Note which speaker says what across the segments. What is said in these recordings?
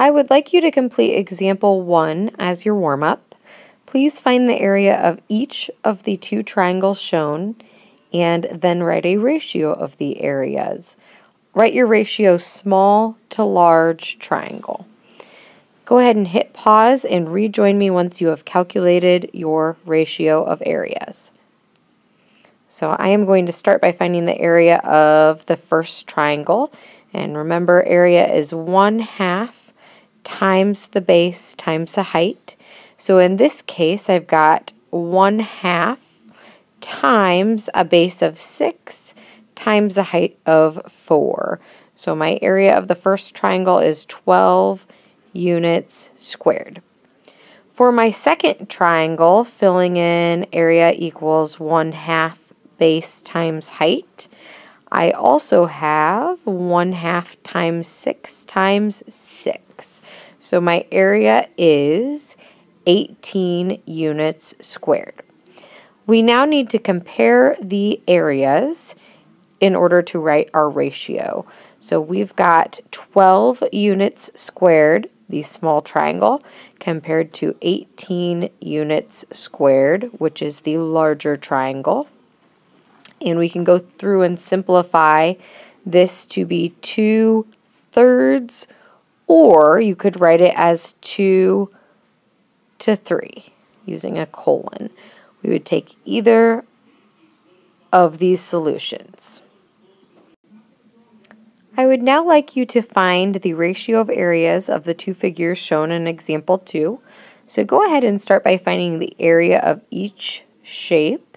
Speaker 1: I would like you to complete example 1 as your warm-up. Please find the area of each of the 2 triangles shown and then write a ratio of the areas. Write your ratio small to large triangle. Go ahead and hit pause and rejoin me once you have calculated your ratio of areas. So I am going to start by finding the area of the first triangle. And remember, area is 1/2 times the base times the height. So in this case, I've got 1/2 times a base of 6 times a height of 4. So my area of the first triangle is 12 units squared. For my second triangle, filling in area equals 1/2 base times height, I also have 1/2 times 6 times 6. So my area is 18 units squared. We now need to compare the areas in order to write our ratio. So we've got 12 units squared, the small triangle, compared to 18 units squared, which is the larger triangle. And we can go through and simplify this to be 2/3, or you could write it as 2 to 3 using a colon. We would take either of these solutions. I would now like you to find the ratio of areas of the 2 figures shown in example 2. So go ahead and start by finding the area of each shape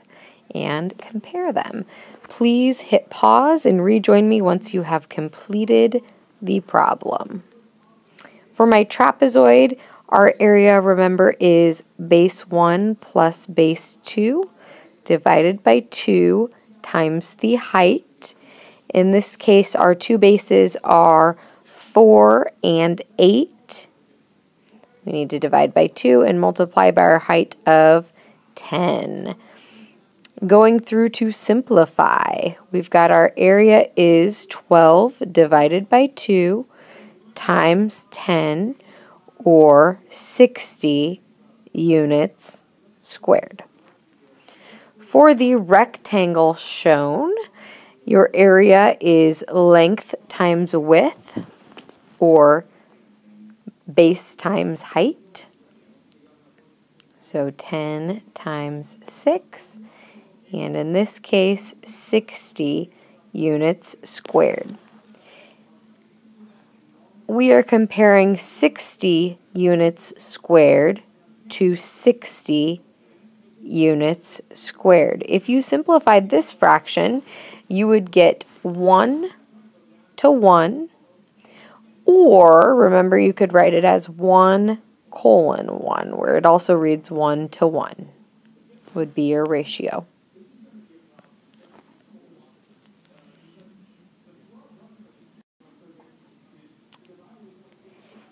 Speaker 1: and compare them. Please hit pause and rejoin me once you have completed the problem. For my trapezoid, our area, remember, is base 1 plus base 2 divided by 2 times the height. In this case, our 2 bases are 4 and 8. We need to divide by 2 and multiply by our height of 10. Going through to simplify, we've got our area is 12 divided by 2 times 10, or 60 units squared. For the rectangle shown, your area is length times width, or base times height. So 10 times 6. And in this case, 60 units squared. We are comparing 60 units squared to 60 units squared. If you simplified this fraction, you would get 1 to 1, or remember you could write it as 1:1, where it also reads 1 to 1 would be your ratio.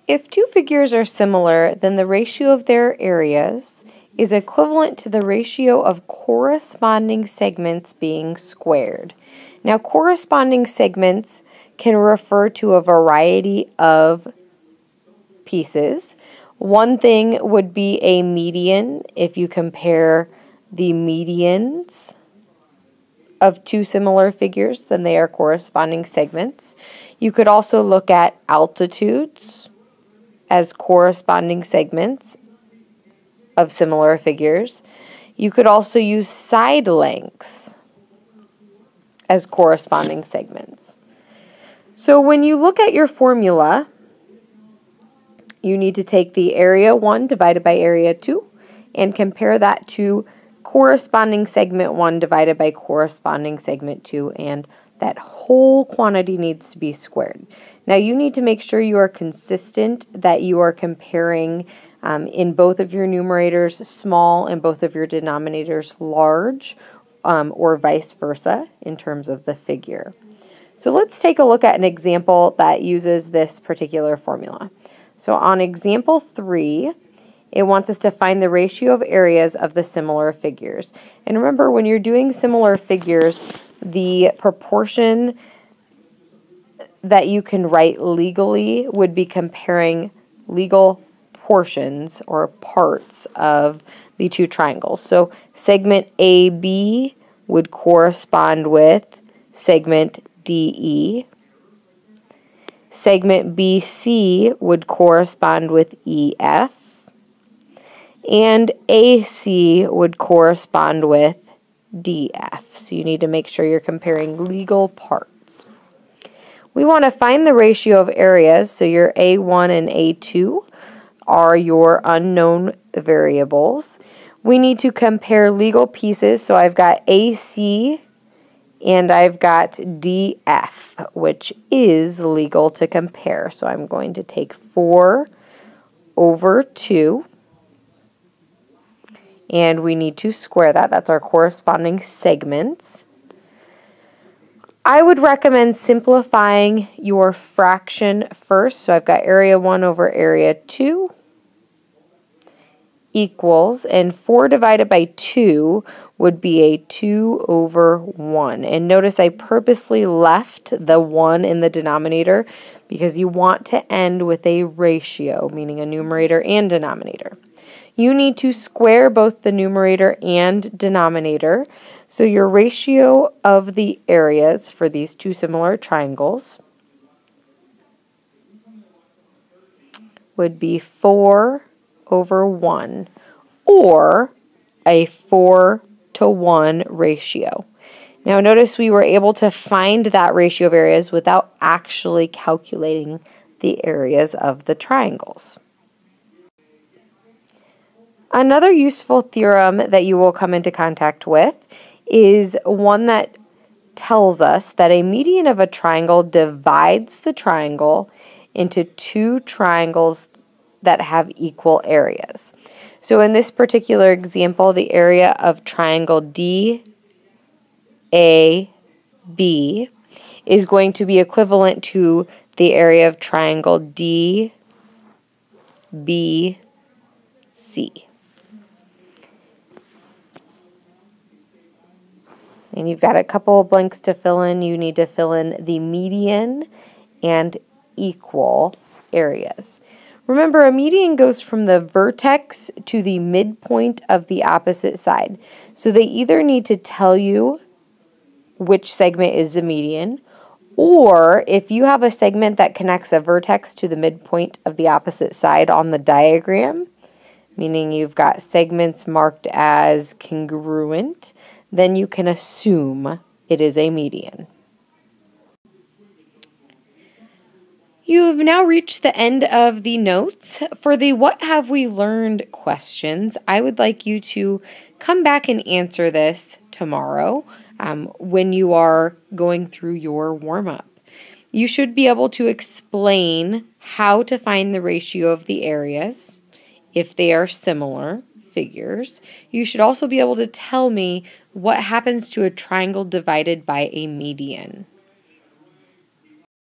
Speaker 1: If 2 figures are similar, then the ratio of their areas is equivalent to the ratio of corresponding segments being squared. Now, corresponding segments can refer to a variety of pieces. One thing would be a median if you compare the medians of 2 similar figures, then they are corresponding segments. You could also look at altitudes as corresponding segments of similar figures. You could also use side lengths as corresponding segments. So when you look at your formula, you need to take the area 1 divided by area 2 and compare that to corresponding segment 1 divided by corresponding segment 2, and that whole quantity needs to be squared. Now you need to make sure you are consistent, that you are comparing in both of your numerators small and both of your denominators large, or vice versa in terms of the figure. So let's take a look at an example that uses this particular formula. So on example 3, it wants us to find the ratio of areas of the similar figures. And remember, when you're doing similar figures, the proportion that you can write legally would be comparing legal portions or parts of the two triangles. So segment AB would correspond with segment DE. Segment BC would correspond with EF. And AC would correspond with DF. So you need to make sure you're comparing legal parts. We want to find the ratio of areas, so your A1 and A2 are your unknown variables. We need to compare legal pieces, so I've got AC and I've got DF, which is legal to compare. So I'm going to take 4 over 2, and we need to square that. That's our corresponding segments. I would recommend simplifying your fraction first. So I've got area 1 over area 2 equals, and 4 divided by 2 would be a 2 over 1. And notice I purposely left the 1 in the denominator because you want to end with a ratio, meaning a numerator and denominator. You need to square both the numerator and denominator. So your ratio of the areas for these two similar triangles would be 4 over 1, or a 4-to-1 ratio. Now notice we were able to find that ratio of areas without actually calculating the areas of the triangles. Another useful theorem that you will come into contact with is one that tells us that a median of a triangle divides the triangle into two triangles that have equal areas. So in this particular example, the area of triangle DAB is going to be equivalent to the area of triangle DBC. And you've got a couple of blanks to fill in. You need to fill in the median and equal areas. Remember, a median goes from the vertex to the midpoint of the opposite side. So they either need to tell you which segment is the median, or if you have a segment that connects a vertex to the midpoint of the opposite side on the diagram, meaning you've got segments marked as congruent, then you can assume it is a median. You have now reached the end of the notes. For the what have we learned questions, I would like you to come back and answer this tomorrow when you are going through your warm-up. You should be able to explain how to find the ratio of the areas if they are similar figures. You should also be able to tell me what happens to a triangle divided by a median.